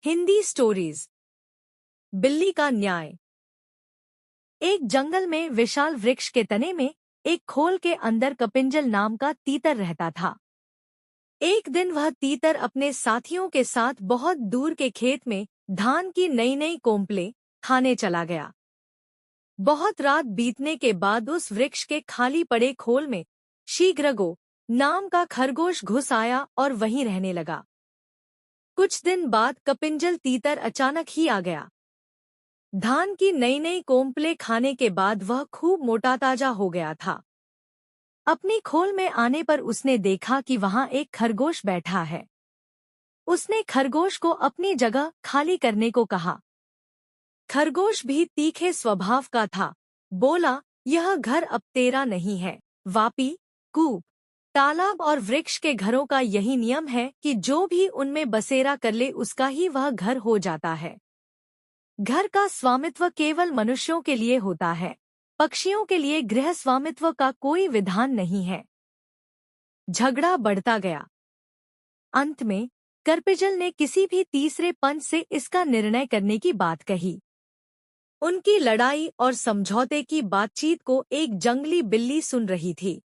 Hindi stories. बिल्ली का न्याय। एक जंगल में विशाल वृक्ष के तने में एक खोल के अंदर कपिंजल नाम का तीतर रहता था। एक दिन वह तीतर अपने साथियों के साथ बहुत दूर के खेत में धान की नई नई कोंपलें खाने चला गया। बहुत रात बीतने के बाद उस वृक्ष के खाली पड़े खोल में शीघ्रगो नाम का खरगोश घुस आया और वहीं रहने लगा। कुछ दिन बाद कपिंजल तीतर अचानक ही आ गया। धान की नई नई कोंपलें खाने के बाद वह खूब मोटा ताजा हो गया था। अपनी खोल में आने पर उसने देखा कि वहां एक खरगोश बैठा है। उसने खरगोश को अपनी जगह खाली करने को कहा। खरगोश भी तीखे स्वभाव का था। बोला, यह घर अब तेरा नहीं है। वापी, कूप, तालाब और वृक्ष के घरों का यही नियम है कि जो भी उनमें बसेरा कर ले उसका ही वह घर हो जाता है। घर का स्वामित्व केवल मनुष्यों के लिए होता है। पक्षियों के लिए गृह स्वामित्व का कोई विधान नहीं है। झगड़ा बढ़ता गया। अंत में करपिजल ने किसी भी तीसरे पंच से इसका निर्णय करने की बात कही। उनकी लड़ाई और समझौते की बातचीत को एक जंगली बिल्ली सुन रही थी।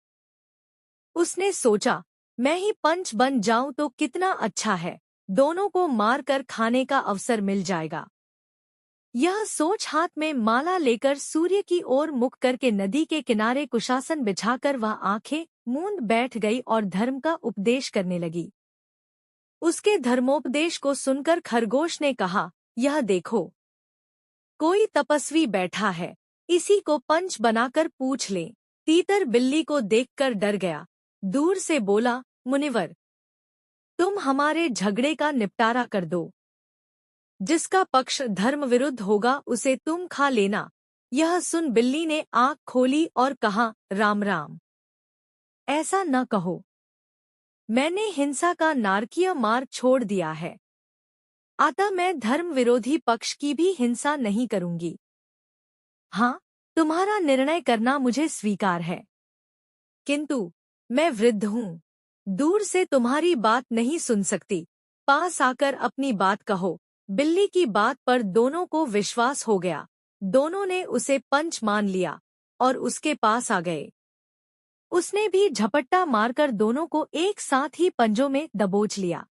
उसने सोचा, मैं ही पंच बन जाऊं तो कितना अच्छा है। दोनों को मारकर खाने का अवसर मिल जाएगा। यह सोच हाथ में माला लेकर सूर्य की ओर मुख करके नदी के किनारे कुशासन बिछाकर वह आंखें मूंद बैठ गई और धर्म का उपदेश करने लगी। उसके धर्मोपदेश को सुनकर खरगोश ने कहा, यह देखो, कोई तपस्वी बैठा है, इसी को पंच बनाकर पूछ ले। तीतर बिल्ली को देखकर डर गया। दूर से बोला, मुनिवर, तुम हमारे झगड़े का निपटारा कर दो। जिसका पक्ष धर्म विरुद्ध होगा उसे तुम खा लेना। यह सुन बिल्ली ने आंख खोली और कहा, राम राम। ऐसा न कहो। मैंने हिंसा का नारकीय मार्ग छोड़ दिया है। अतः मैं धर्म विरोधी पक्ष की भी हिंसा नहीं करूंगी। हाँ, तुम्हारा निर्णय करना मुझे स्वीकार है, किंतु मैं वृद्ध हूँ। दूर से तुम्हारी बात नहीं सुन सकती। पास आकर अपनी बात कहो। बिल्ली की बात पर दोनों को विश्वास हो गया। दोनों ने उसे पंच मान लिया और उसके पास आ गए। उसने भी झपट्टा मारकर दोनों को एक साथ ही पंजों में दबोच लिया।